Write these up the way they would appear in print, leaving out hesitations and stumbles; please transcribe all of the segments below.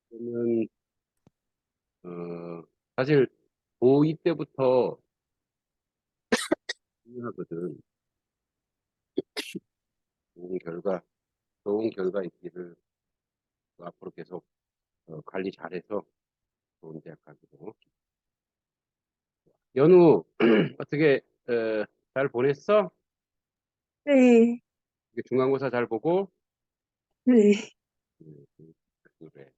저는 어, 사실 고2 때부터 중요하거든. 좋은 결과, 좋은 결과 있기를 앞으로 계속 관리 잘해서 좋은 대학 가기로. 연우, 어떻게 잘 보냈어? 네, 중간고사 잘 보고? 네, 그래.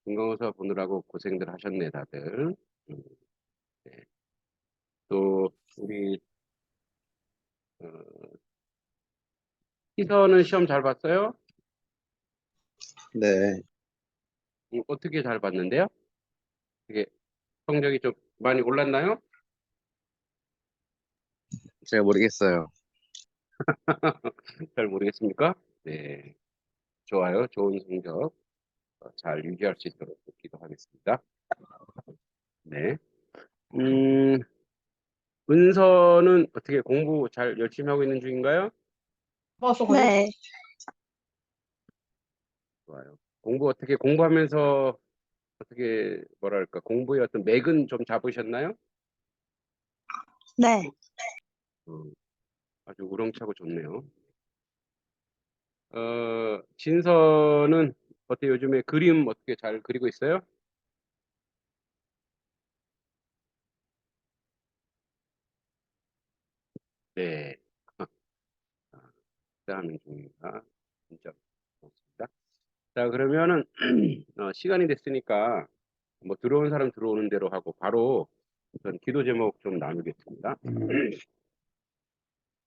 중간고사 보느라고 고생들 하셨네, 다들. 음, 네. 또 우리 어, 희서는 시험 잘 봤어요? 네, 어떻게 잘 봤는데요? 이게 성적이 좀 많이 올랐나요? 잘 모르겠어요. 잘 모르겠습니까? 네, 좋아요. 좋은 성적 잘 유지할 수 있도록 기도하겠습니다. 네. 음, 은서는 어떻게 공부 잘 열심히 하고 있는 중인가요? 네, 좋아요. 공부 어떻게 공부하면서 어떻게 뭐랄까 공부의 어떤 맥은 좀 잡으셨나요? 네. 음, 아주 우렁차고 좋네요. 진서는 어때 요즘에 그림 어떻게 잘 그리고 있어요? 네. 하는 중입니다. 진짜 좋습니다. 자, 그러면은 시간이 됐으니까 뭐 들어온 사람 들어오는 대로 하고 바로 우선 기도 제목 좀 나누겠습니다.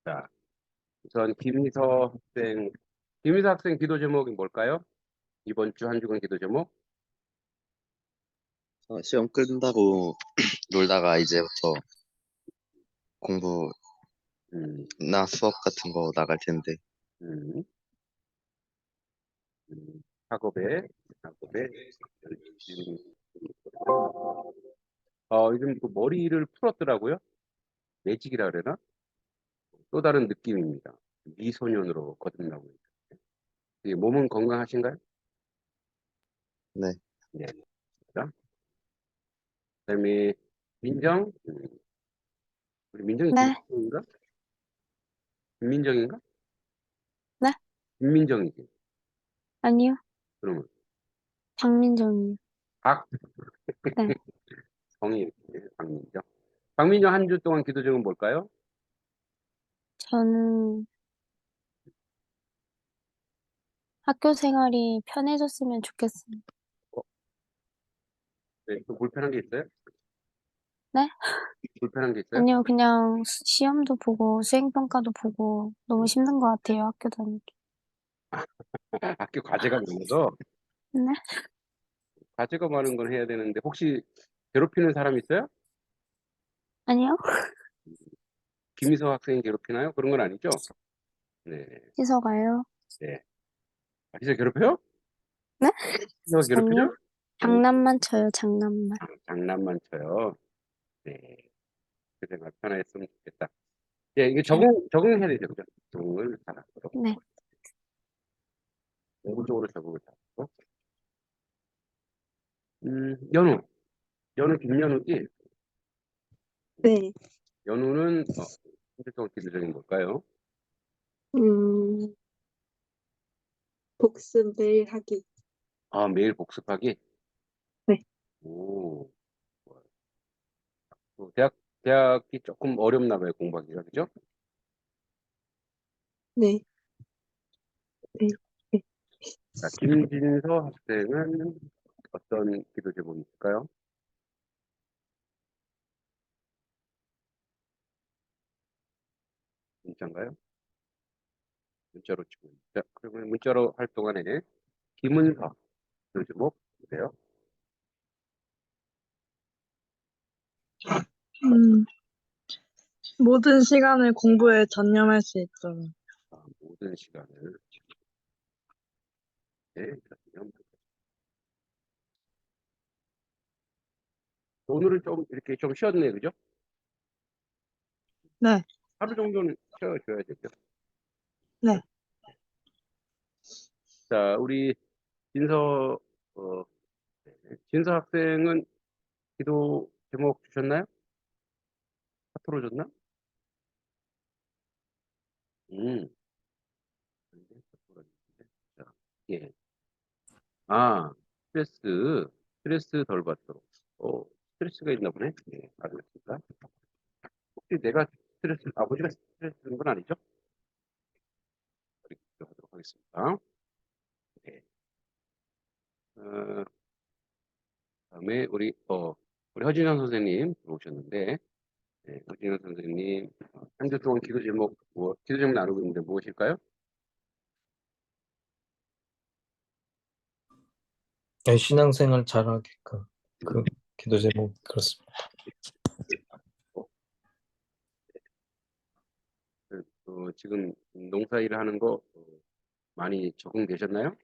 자, 우선 김희서 학생 기도 제목이 뭘까요? 이번 주 한 주간 기도 제목? 시험 끝나고 놀다가 이제부터 공부나 음, 수업 같은 거 나갈 텐데. 음, 학업에 열심히. 요즘 그 머리를 풀었더라고요. 매직이라 그러나? 또 다른 느낌입니다. 미소년으로 거듭나고 있어요. 몸은 건강하신가요? 네, 네. 자, 그다음에 민정, 우리 민정이 네, 김민정인가? 김민정인가? 네? 김민정이지. 아니요. 그러면 박민정이요. 박 네. 성이 이렇게 박민정. 박민정 한 주 동안 기도 제목은 뭘까요? 저는 학교 생활이 편해졌으면 좋겠습니다. 어, 네, 또 불편한 게 있어요? 네? 불편한 게 있어요? 아니요, 그냥 시험도 보고 수행평가도 보고 너무 힘든 것 같아요, 학교 다니기. 학교 과제가 많아서 네? 과제가 많은 건 해야 되는데 혹시 괴롭히는 사람 있어요? 아니요? 김희서 학생 괴롭히나요? 그런 건 아니죠? 네, 희서가요? 네. 희서 괴롭혀요? 네? 희서가 괴롭히죠? 아니요? 장난만 쳐요, 장난만. 장난만 쳐요. 네. 그 생각 편하였으면 좋겠다. 예, 이게 네. 적응해야 되죠, 그죠? 적응을 잘하도록. 네. 공부적으로 적응을 잘하고. 연우, 김연우지? 네. 연우는, 현실성 기술적인 걸까요? 음, 복습 매일 하기. 아, 매일 복습하기? 네. 오, 좋아요. 대학이 조금 어렵나 봐요, 공부하기가, 그죠? 네. 네. 네. 자, 김진서 학생은 어떤 기도 제목이 있을까요? 문자인가요? 문자로 치고. 자, 그러면 문자로 할 동안에 김은서 기도 제목 주세요. 음, 모든 시간을 공부에 전념할 수 있도록. 모든 시간을 네, 그러면 오늘은 좀 이렇게 좀 쉬었네, 그죠? 네, 하루 정도는 쉬어줘야 되죠. 네. 자, 우리 진서 어, 네. 진서 학생은 기도 제목 주셨나요? 카톡으로 줬나? 음. 자, 예. 아, 스트레스 덜 받도록. 스트레스가 있나 보네. 예, 알겠습니다. 혹시 내가 아버지가 스트레스 주는 건 아니죠? 이렇게 하도록 하겠습니다. 네. 어, 다음에 우리 허진영 선생님 들어오셨는데, 네, 허진영 선생님, 한 주 동안 기도 제목 나누고 있는데 무엇일까요? 네, 신앙생활 잘하게끔 그 기도 제목 그렇습니다. 지금 농사일을 하는 거 많이 적응되셨나요?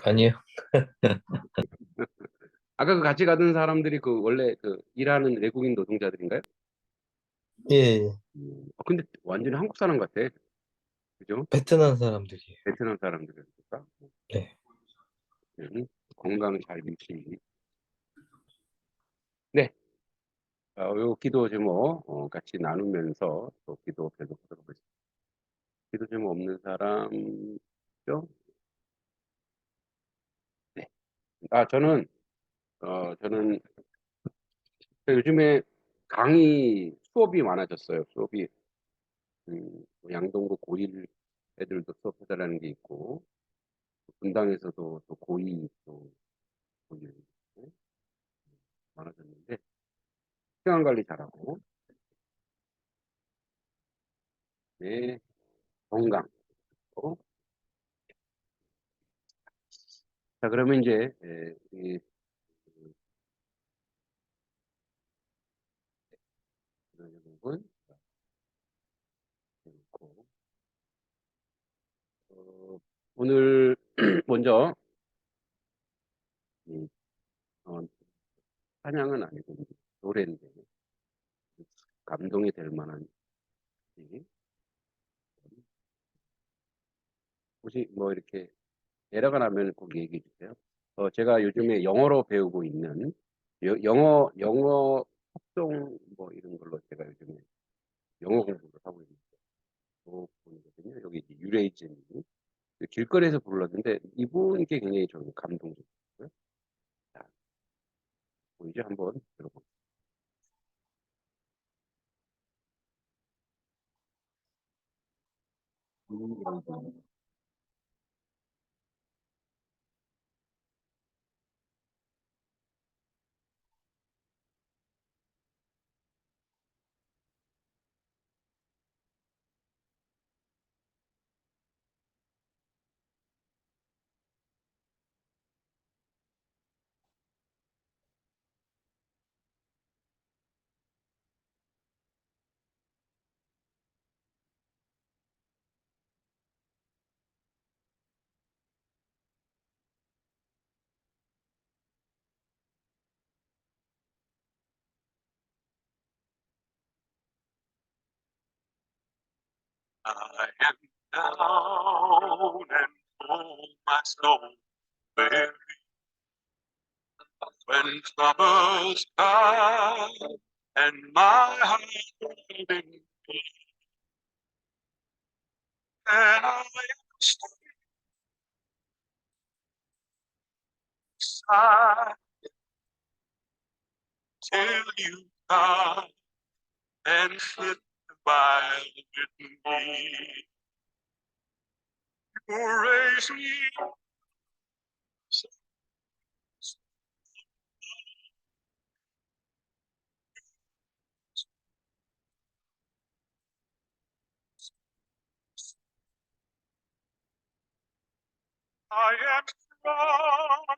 아니에요. 아까 그 같이 가던 사람들이 원래 일하는 외국인 노동자들인가요? 예, 예. 근데 완전히 한국 사람 같아. 그죠? 베트남 사람들이에요. 베트남 사람들이니까. 네. 건강 잘 유지. 네. 요 기도 제목 같이 나누면서 또 기도 계속하도록 하겠습니다. 기도 제목 없는 사람죠? 네. 저는 요즘에 수업이 많아졌어요. 수업이 뭐 양동구 고1 애들도 수업 해달라는 게 있고 분당에서도 또 고2 또 고1 많아졌는데 시간 관리 잘하고 네, 건강. 자, 그러면 이제 이 부분 오늘 먼저 이, 어, 찬양은 아니고 노래인데 감동이 될 만한 이, 혹시 뭐 이렇게 에러가 나면 꼭 얘기해 주세요. 제가 요즘에 영어로 배우고 있는 영어 합동 뭐 이런 걸로 제가 요즘에 영어 공부를 하고 있는데 부분이거든요. 여기 이제 유레이즈님 길거리에서 불렀는데 이분께 굉장히 저는 감동적이었어요. 자, 보이죠? 한번 들어볼게요. I am down and oh my soul weary when troubles come and my heart in me and I am sad till you come and sit by with me. You raise me I am strong.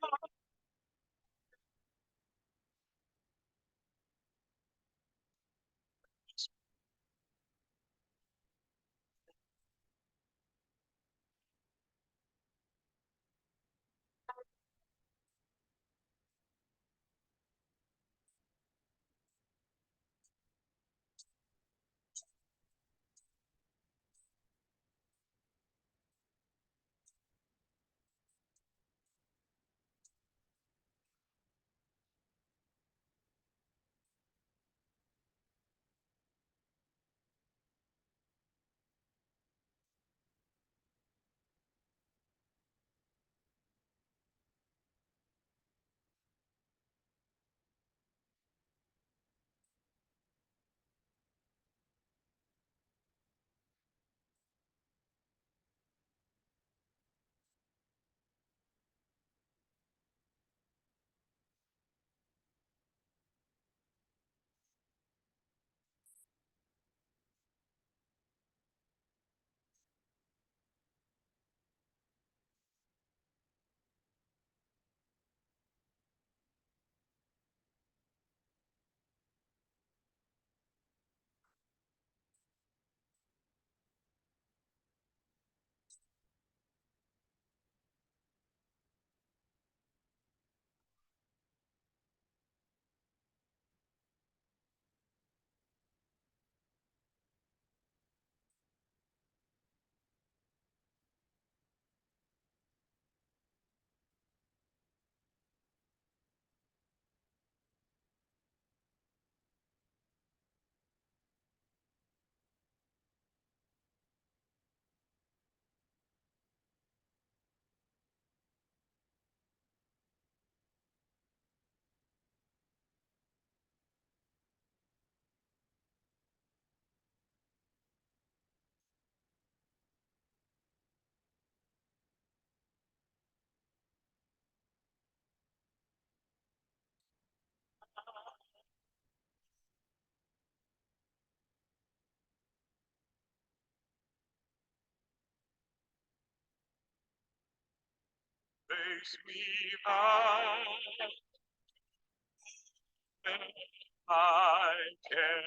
makes me high. I can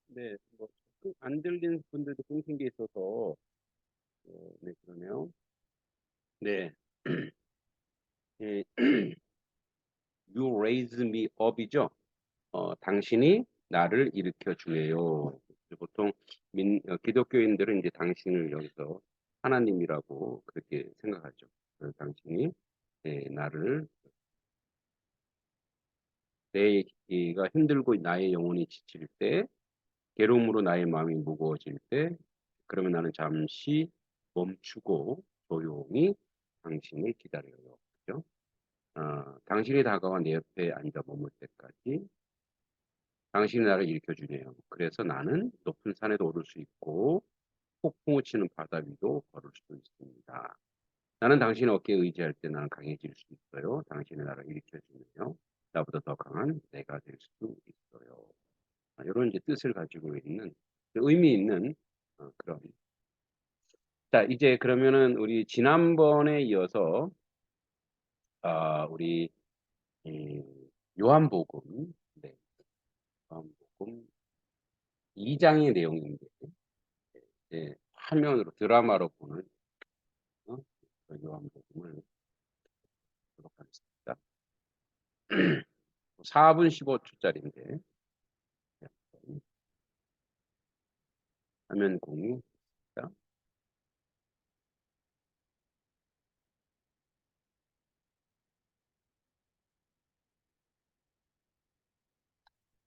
네, 뭐, 안 들리는 분들도 끊긴 게 있어서, 네, 그러네요. 네. 예, You raise me up이죠. 당신이 나를 일으켜 주네요. 보통 기독교인들은 이제 당신을 여기서 하나님이라고 그렇게 생각하죠. 당신이 나를 내가 힘들고 나의 영혼이 지칠 때, 괴로움으로 나의 마음이 무거워질 때, 그러면 나는 잠시 멈추고 조용히 당신을 기다려요. 그죠? 당신이 다가와 내 옆에 앉아 머물 때까지 당신이 나를 일으켜 주네요. 그래서 나는 높은 산에도 오를 수 있고 폭풍우 치는 바다 위도 걸을 수 있습니다. 나는 당신의 어깨에 의지할 때 나는 강해질 수 있어요. 당신이 나를 일으켜 주네요. 나보다 더 강한 내가 될 수 있어요. 이런 이제 뜻을 가지고 있는 의미 있는 그런. 자, 이제 그러면은 우리 지난번에 이어서 우리 요한복음, 네, 요한복음 2장의 내용인데 화면으로 드라마로 보는 요한복음을 보도록 하겠습니다. 4분 15초짜리인데 화면 공유.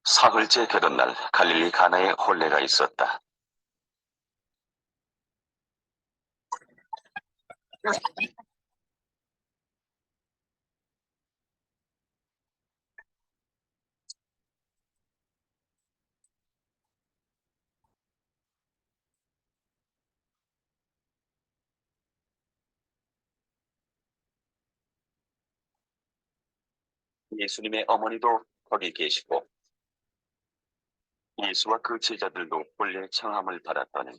사흘째 되던 날 갈릴리 가나에 혼례가 있었다. 예수님의 어머니도 거기 계시고 예수와 그 제자들도 혼례 청함을 받았더니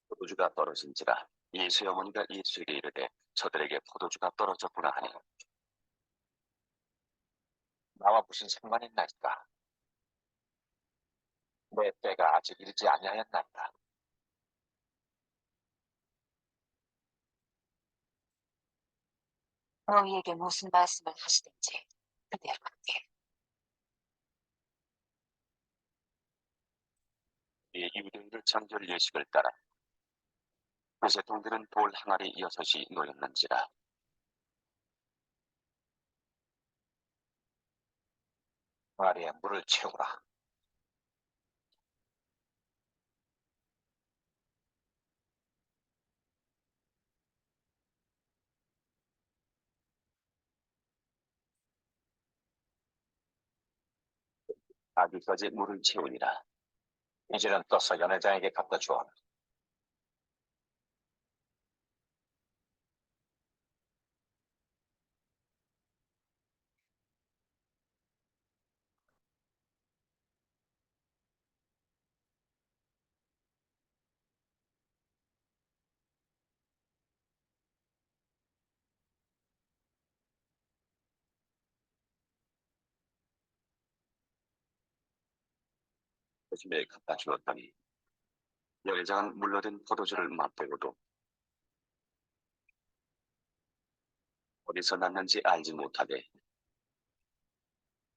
포도주가 떨어진지라 예수의 어머니가 예수에게 이르되 저들에게 포도주가 떨어졌구나 하니 나와 무슨 상관이 있나이까? 내 때가 아직 이르지 아니하였나이까? 너희에게 무슨 말씀을 하시든지 그대로 하게. 이 유대인들 정결 예식을 따라 회새통들은 돌 항아리 6이 놓였는지라 아래에 물을 채우라. 아기까지 물을 채우니라. 이제는 떠서 연회장에게 갖다 주어. 예수님에 갖다 주었더니 연회장은 물러든 포도주를 맛보고도 어디서 났는지 알지 못하되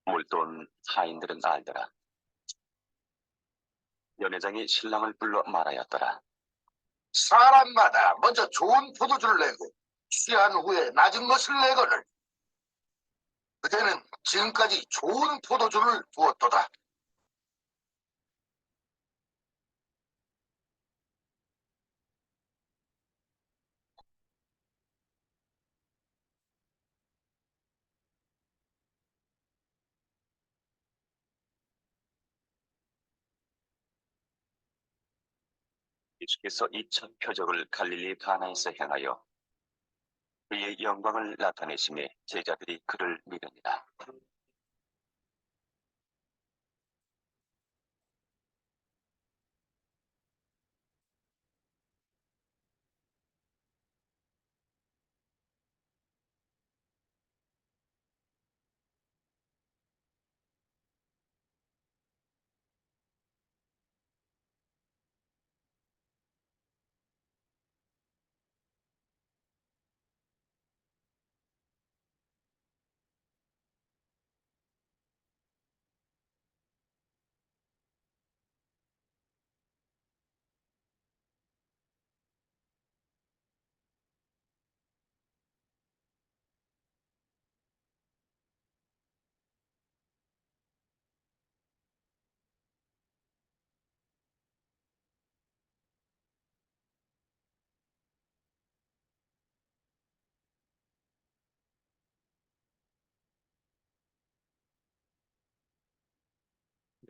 물돈 하인들은 알더라. 연회장이 신랑을 불러 말하였더라. 사람마다 먼저 좋은 포도주를 내고 취한 후에 낮은 것을 내거늘 그대는 지금까지 좋은 포도주를 두었도다. 예수께서 이 첫 표적을 갈릴리 가나에서 행하여 그의 영광을 나타내심에 제자들이 그를 믿으니라.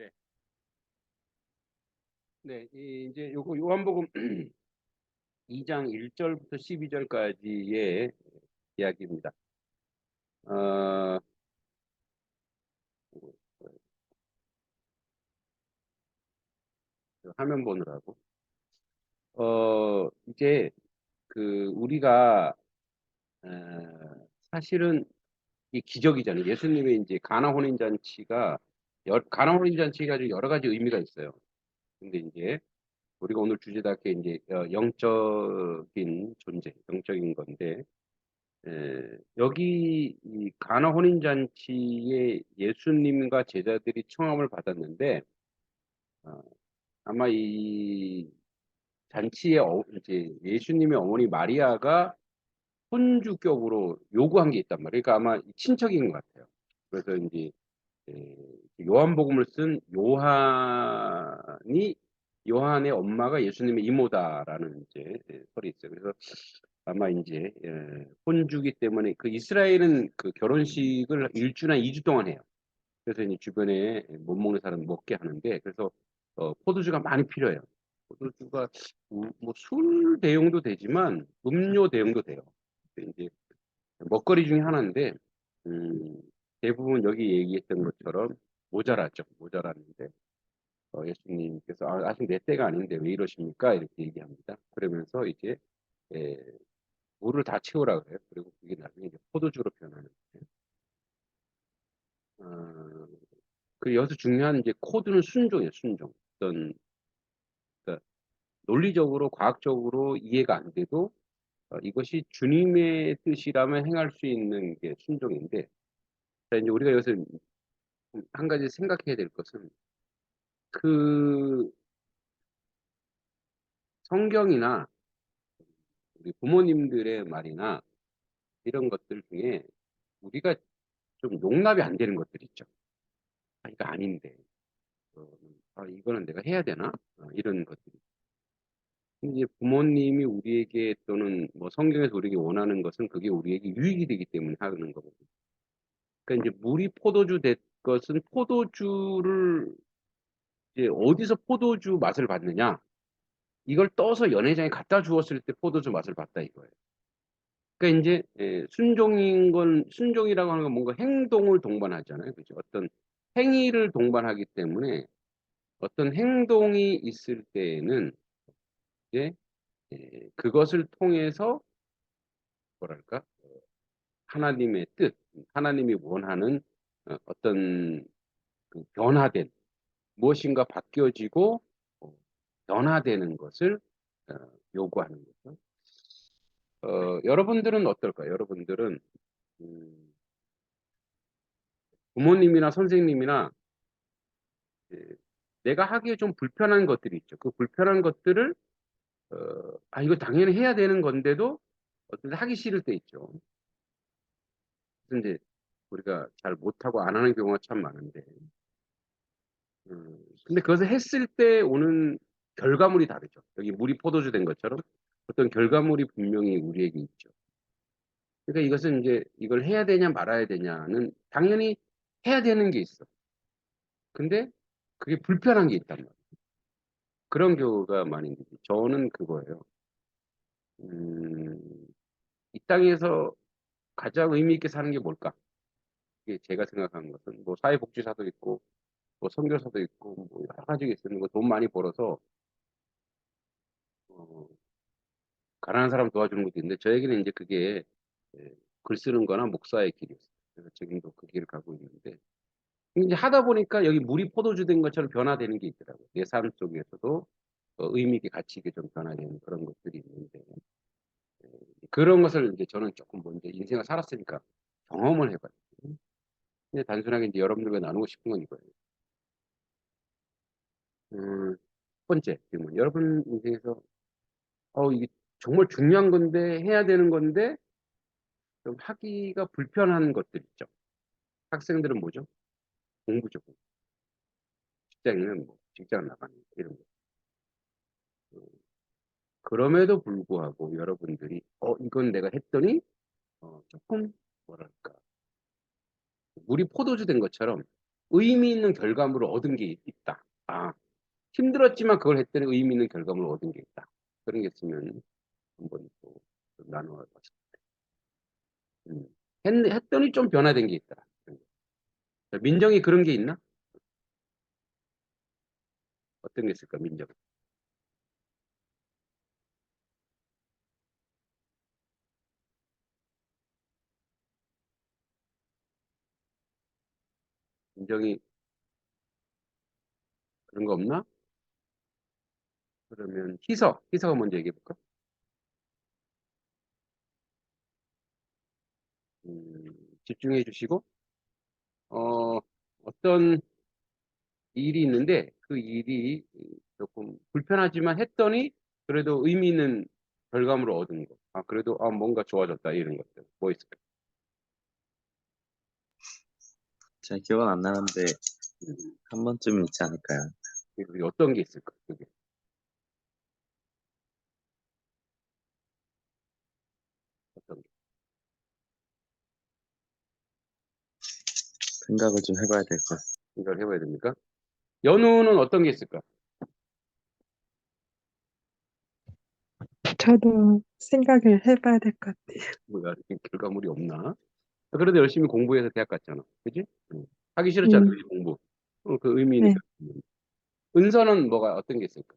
네. 네, 이제 요거 요한복음 2장 1절부터 12절까지의 이야기입니다. 어, 화면 보느라고. 이제 우리가 사실은 이 기적이잖아요. 예수님의 이제 가나 혼인 잔치가 가나 혼인 잔치가 아주 여러 가지 의미가 있어요. 근데 이제 우리가 오늘 주제답게 이제 영적인 존재, 영적인 건데 여기 이 가나 혼인 잔치에 예수님과 제자들이 청함을 받았는데 아마 이 잔치에 이제 예수님의 어머니 마리아가 혼주격으로 요구한 게 있단 말이에요. 그러니까 아마 친척인 것 같아요. 그래서 이제 요한복음을 쓴 요한의 엄마가 예수님의 이모다라는 이제 설이 있어요. 그래서 아마 이제 혼주기 때문에 그 이스라엘은 그 결혼식을 1주나 2주 동안 해요. 그래서 이제 주변에 못 먹는 사람 먹게 하는데 그래서 포도주가 많이 필요해요. 포도주가 뭐 술 대용도 되지만 음료 대용도 돼요. 근데 이제 먹거리 중에 하나인데 대부분 여기 얘기했던 것처럼 모자랐는데 예수님께서 아직 내 때가 아닌데 왜 이러십니까? 이렇게 얘기합니다. 그러면서 이제 에, 물을 다 채우라 그래요. 그리고 그게 나중에 이제 포도주로 변하는 거예요. 그 여기서 중요한 이제 코드는 순종이에요. 순종. 어떤 그러니까 논리적으로 과학적으로 이해가 안 돼도 이것이 주님의 뜻이라면 행할 수 있는 게 순종인데 자, 이제 우리가 여기서 한 가지 생각해야 될 것은 그 성경이나 우리 부모님들의 말이나 이런 것들 중에 우리가 좀 용납이 안 되는 것들 있죠. 이거 아닌데 이거는 내가 해야 되나? 이런 것들이. 근데 이제 부모님이 우리에게 또는 뭐 성경에서 우리에게 원하는 것은 그게 우리에게 유익이 되기 때문에 하는 거거든요. 그러니까 이제 물이 포도주 된 것은 포도주를 이제 어디서 포도주 맛을 봤느냐? 이걸 떠서 연회장에 갖다 주었을 때 포도주 맛을 봤다 이거예요. 그러니까 이제 순종이라고 하는 건 뭔가 행동을 동반하잖아요. 그죠? 어떤 행위를 동반하기 때문에 어떤 행동이 있을 때에는 이제 그것을 통해서 뭐랄까 하나님의 뜻, 하나님이 원하는 어떤 그 변화된 무엇인가 바뀌어지고 변화되는 것을 어, 요구하는 거죠. 여러분들은 어떨까요? 여러분들은 부모님이나 선생님이나 내가 하기에 좀 불편한 것들이 있죠. 그 불편한 것들을 이거 당연히 해야 되는 건데도 어떤 하기 싫을 때 있죠. 그래서 이제 우리가 잘 못하고 안 하는 경우가 참 많은데 근데 그것을 했을 때 오는 결과물이 다르죠. 여기 물이 포도주 된 것처럼 어떤 결과물이 분명히 우리에게 있죠. 그러니까 이것은 이제 이걸 해야 되냐 말아야 되냐는 당연히 해야 되는 게 있어. 근데 그게 불편한 게 있단 말이에요. 그런 경우가 많이 있는데 저는 그거예요. 이 땅에서 가장 의미 있게 사는 게 뭘까? 이게 제가 생각하는 것은 뭐 사회복지사도 있고 뭐 선교사도 있고 뭐 여러 가지가 있는 거 돈 많이 벌어서 어, 가난한 사람 도와주는 것도 있는데 저에게는 이제 그게 예, 글 쓰는 거나 목사의 길이었어요. 그래서 지금도 그 길을 가고 있는데 이제 하다 보니까 여기 물이 포도주 된 것처럼 변화되는 게 있더라고요. 내 삶 속에서도 의미 있게 가치 있게 좀 변화되는 그런 것들이 있는데 예, 그런 것을 이제 저는 조금 먼저 인생을 살았으니까 경험을 해봐요. 근데 단순하게 이제 여러분들과 나누고 싶은 건 이거예요. 첫 번째 질문. 여러분 인생에서 이게 정말 중요한 건데 해야 되는 건데 좀 하기가 불편한 것들 있죠. 학생들은 뭐죠? 공부죠. 공부. 직장인은 뭐 직장 나가는 이런 거. 그럼에도 불구하고 여러분들이 이건 내가 했더니 조금 뭐랄까 물이 포도주 된 것처럼 의미 있는 결과물을 얻은 게 있다. 아, 힘들었지만 그걸 했더니 의미 있는 결과물을 얻은 게 있다. 그런 게 있으면 한번 또 나누어 봤습니다. 했더니 좀 변화된 게 있다. 자, 민정이 그런 게 있나? 어떤 게 있을까, 민정? 민정이 그런 거 없나? 그러면 희서가 먼저 얘기해 볼까? 집중해 주시고, 어떤 일이 있는데 그 일이 조금 불편하지만 했더니 그래도 의미 있는 결과물을 얻은 거. 그래도 뭔가 좋아졌다 이런 것들. 뭐 있을까? 잘 기억은 안 나는데 음, 한 번쯤은 있지 않을까요? 그게 어떤 게 있을까? 그게. 어떤 게. 생각을 좀 해봐야 될 것 같습니다. 생각을 해봐야 됩니까? 연우는 어떤 게 있을까? 저도 생각을 해봐야 될 것 같아요. 뭐야, 이렇게 결과물이 없나? 그래도 열심히 공부해서 대학 갔잖아. 그지? 하기 싫었잖아, 음, 그지? 공부. 그 의미니까. 네. 은서는 뭐가 어떤 게 있을까?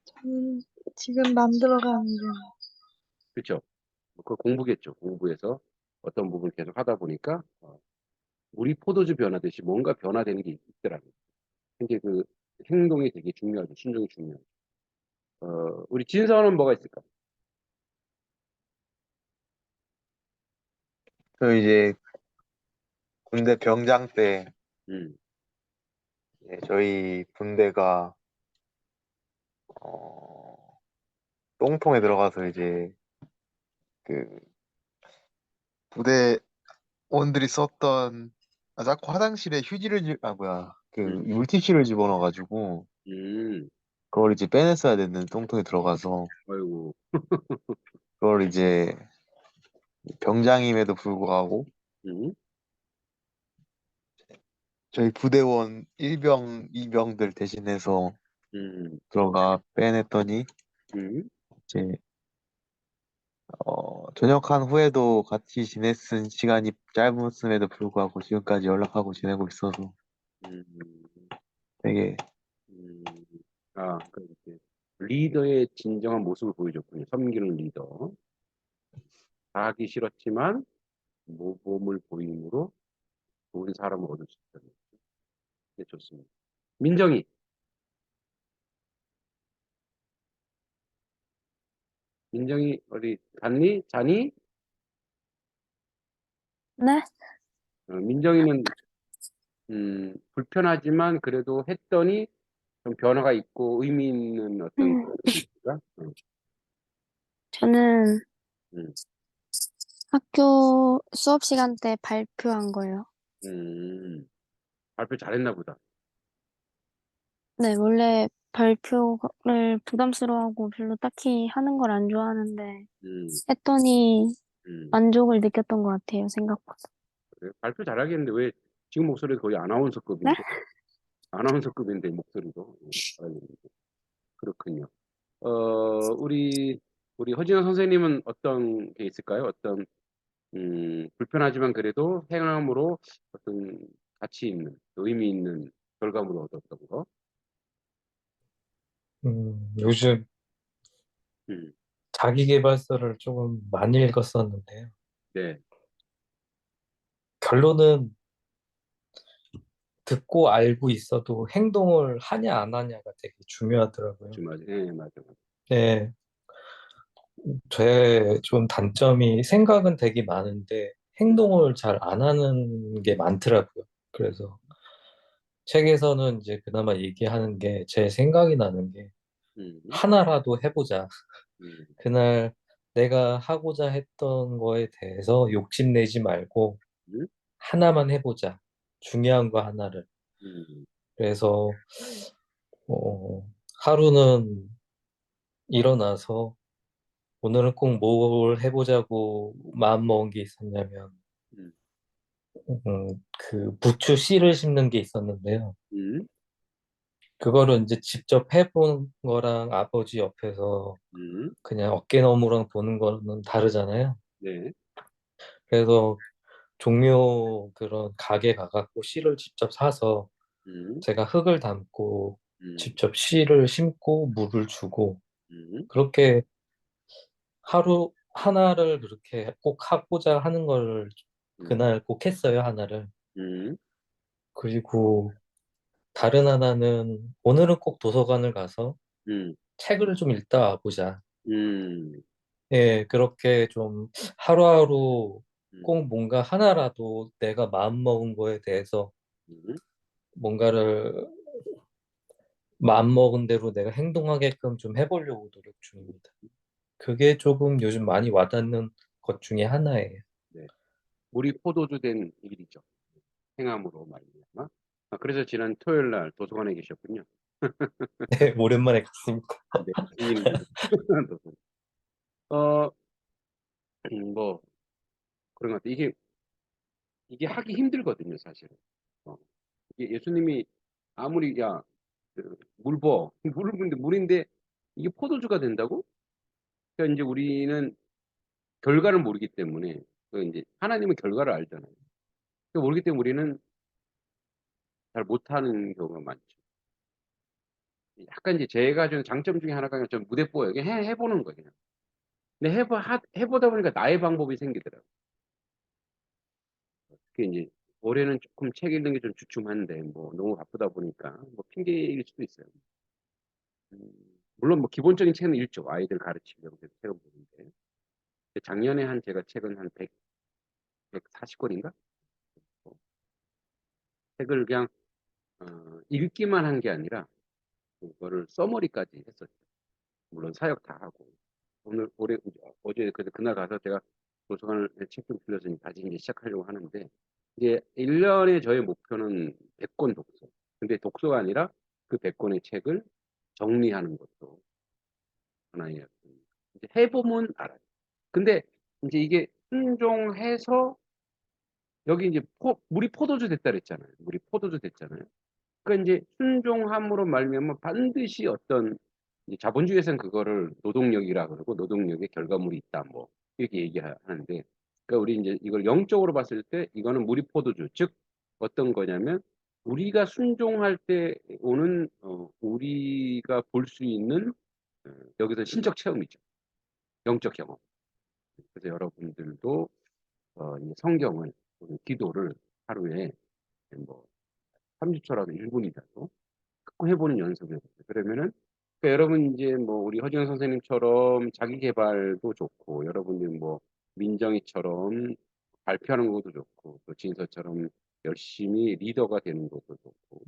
저는 지금 만들어가는데, 그렇죠? 그 공부겠죠. 공부해서 어떤 부분을 계속 하다 보니까 우리 포도주 변하듯이 뭔가 변화되는 게 있더라고요. 이제 그 행동이 되게 중요하죠. 순종이 중요하죠. 우리 진서는 뭐가 있을까? 저 이제 군대 병장 때 음, 저희 분대가 어, 똥통에 들어가서 이제 그 부대원들이 썼던 자꾸 화장실에 그 음, 물티슈를 집어넣어가지고 음, 그걸 이제 빼냈어야 되는 똥통에 들어가서 아이고, 그걸 이제 병장임에도 불구하고 음, 저희 부대원 1병, 2병들 대신해서 음, 들어가 빼냈더니 음, 이제 전역한 후에도 같이 지냈은 시간이 짧았음에도 불구하고 지금까지 연락하고 지내고 있어서 음, 되게 음. 그렇게 리더의 진정한 모습을 보여줬군요. 섬기는 리더. 다 하기 싫었지만 모범을 보임으로 좋은 사람을 얻을 수 있다는 거죠. 네, 좋습니다. 민정이, 민정이 어디 갔니? 자니? 네? 민정이는 불편하지만 그래도 했더니 좀 변화가 있고 의미 있는 어떤 음, 그런 것인가? 저는 음, 학교 수업 시간 때 발표한 거예요. 발표 잘했나 보다. 네, 원래 발표를 부담스러워하고 별로 딱히 하는 걸 안 좋아하는데 음, 했더니 음. 만족을 느꼈던 것 같아요, 생각보다. 그래. 발표 잘하겠는데 왜 지금 목소리 거의 네? 아나운서급인데? 아나운서급인데 목소리도 그렇군요. 우리 허진영 선생님은 어떤 게 있을까요? 어떤 불편하지만 그래도 행함으로 어떤 가치 있는 의미 있는 결과물을 얻었던 거. 요즘 음, 자기계발서를 조금 많이 읽었었는데요. 네, 결론은 듣고 알고 있어도 행동을 하냐 안 하냐가 되게 중요하더라고요. 맞아, 네, 맞아, 맞아. 네, 제 좀 단점이 생각은 되게 많은데 행동을 잘 안 하는 게 많더라고요. 그래서 책에서는 이제 그나마 얘기하는 게 제 생각이 나는 게 음, 하나라도 해보자. 음, 그날 내가 하고자 했던 거에 대해서 욕심내지 말고 음, 하나만 해보자. 중요한 거 하나를. 음, 그래서 어, 하루는 일어나서 오늘은 꼭 뭘 해보자고 마음먹은 게 있었냐면 음, 그 부추 씨를 심는 게 있었는데요. 음, 그거를 이제 직접 해본 거랑 아버지 옆에서 그냥 어깨너머랑 보는 거는 다르잖아요. 네, 그래서 종묘 그런 가게 가갖고 씨를 직접 사서 음, 제가 흙을 담고 음, 직접 씨를 심고 물을 주고 음, 그렇게 하루 하나를 그렇게 꼭 하고자 하는 걸 음, 그날 꼭 했어요, 하나를. 음, 그리고 다른 하나는 오늘은 꼭 도서관을 가서 음, 책을 좀 읽다 와보자. 음, 예, 그렇게 좀 하루하루 음, 꼭 뭔가 하나라도 내가 마음먹은 거에 대해서 음. 뭔가를 마음먹은 대로 내가 행동하게끔 좀 해보려고 노력 중입니다. 그게 조금 요즘 많이 와닿는 것 중에 하나예요. 네. 물이 포도주 된 일이죠. 행함으로 말미암아. 그래서 지난 토요일 날 도서관에 계셨군요. 네, 오랜만에 갔습니다. 네, 무슨 일인지. 어, 뭐 그런 것 같아요. 이게 하기 힘들거든요, 사실은. 어, 이게 예수님이 아무리 물 부어 물을 부는데 물인데 이게 포도주가 된다고? 그러니까 이제 우리는 결과를 모르기 때문에 이제 하나님은 결과를 알잖아요. 모르기 때문에 우리는 잘 못하는 경우가 많죠. 약간 이제 제가 좀 장점 중에 하나가 그냥 좀 무대뽀예요. 그냥 해보는 거예요. 그냥. 근데 해보다 보니까 나의 방법이 생기더라고요. 그게 이제 올해는 조금 책 읽는 게 좀 주춤한데 뭐 너무 바쁘다 보니까 뭐 핑계일 수도 있어요. 음, 물론 뭐 기본적인 책은 읽죠. 아이들 가르치려고 해서 책을 보는데 작년에 한 제가 책은 한 140권인가? 책을 그냥 읽기만 한 게 아니라 그거를 써머리까지 했었죠. 물론 사역 다 하고 올해 어제 그날 가서 제가 도서관을 책 좀 빌려서 다시 이제 시작하려고 하는데 이제 1년에 저의 목표는 100권 독서. 근데 독서가 아니라 그 100권의 책을 정리하는 것도 하나의 이제 해보면 알아요. 근데 이제 이게 순종해서 여기 이제 물이 포도주 됐다 그랬잖아요. 물이 포도주 됐잖아요. 그러니까 이제 순종함으로 말미암아 반드시 어떤 이제 자본주의에서는 그거를 노동력이라 그러고 노동력의 결과물이 있다 뭐 이렇게 얘기하는데 그러니까 우리 이제 이걸 영적으로 봤을 때 이거는 물이 포도주 즉 어떤 거냐면 우리가 순종할 때 오는 우리가 볼 수 있는 여기서 신적 체험이죠. 영적 경험. 그래서 여러분들도 이 성경을 기도를 하루에 뭐 30초라도 1분이라도 자꾸 해보는 연습을 해보세요. 그러면은 그러니까 여러분 이제 뭐 우리 허진영 선생님처럼 자기 개발도 좋고 여러분들 뭐 민정이처럼 발표하는 것도 좋고 또 진서처럼 열심히 리더가 되는 것도 좋고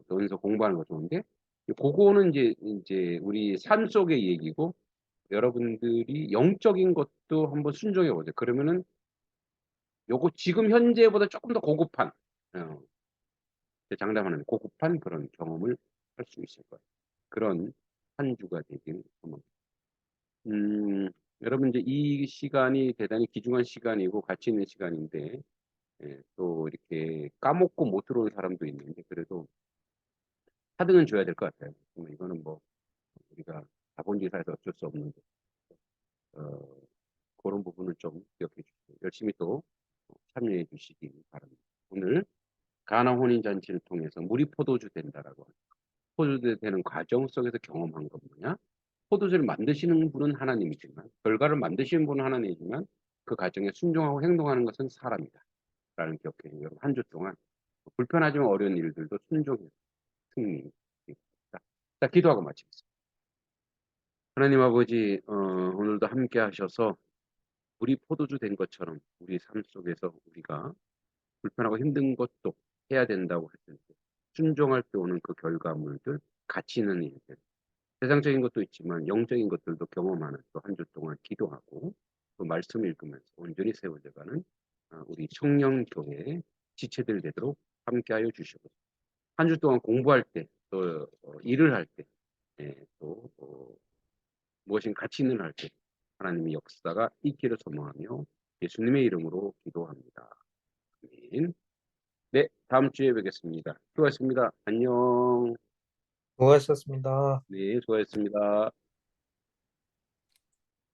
논서 공부하는 것도 좋은데 그거는 이제 우리 삶 속의 얘기고 여러분들이 영적인 것도 한번 순종해 보세요. 그러면은 요거 지금 현재보다 조금 더 고급한 어, 장담하는 고급한 그런 경험을 할 수 있을 거예요. 그런 한 주가 되길 소망합니다. 여러분 이제 이 시간이 대단히 귀중한 시간이고 가치 있는 시간인데 또 이렇게 까먹고 못 들어온 사람도 있는데 그래도 하등은 줘야 될 것 같아요. 이거는 뭐 우리가 자본주의사에서 어쩔 수 없는 어, 그런 부분은 좀 기억해 주시고 열심히 또 참여해 주시기 바랍니다. 오늘 가나 혼인 잔치를 통해서 물이 포도주 된다라고 합니다. 포도주 되는 과정 속에서 경험한 건 뭐냐? 포도주를 만드시는 분은 하나님이지만 결과를 만드시는 분은 하나님이지만 그 과정에 순종하고 행동하는 것은 사람이다. 라는 기억해 주시고 여러분 한 주 동안 불편하지만 어려운 일들도 순종해서 승리. 자, 기도하고 마치겠습니다. 하나님 아버지, 오늘도 함께 하셔서 우리 포도주 된 것처럼 우리 삶 속에서 우리가 불편하고 힘든 것도 해야 된다고 했을 때 순종할 때 오는 그 결과물들, 가치 있는 일들, 세상적인 것도 있지만 영적인 것들도 경험하는 또 한 주 동안 기도하고 또 말씀 읽으면서 온전히 세워져가는 우리 청년교회의 지체들 되도록 함께하여 주시고 한 주 동안 공부할 때 또 일을 할 때 또 무엇인 가치 있는 할 때 하나님의 역사가 있기를 소망하며 예수님의 이름으로 기도합니다. 아멘. 네, 다음 주에 뵙겠습니다. 수고하셨습니다. 안녕. 수고하셨습니다. 네, 수고하셨습니다.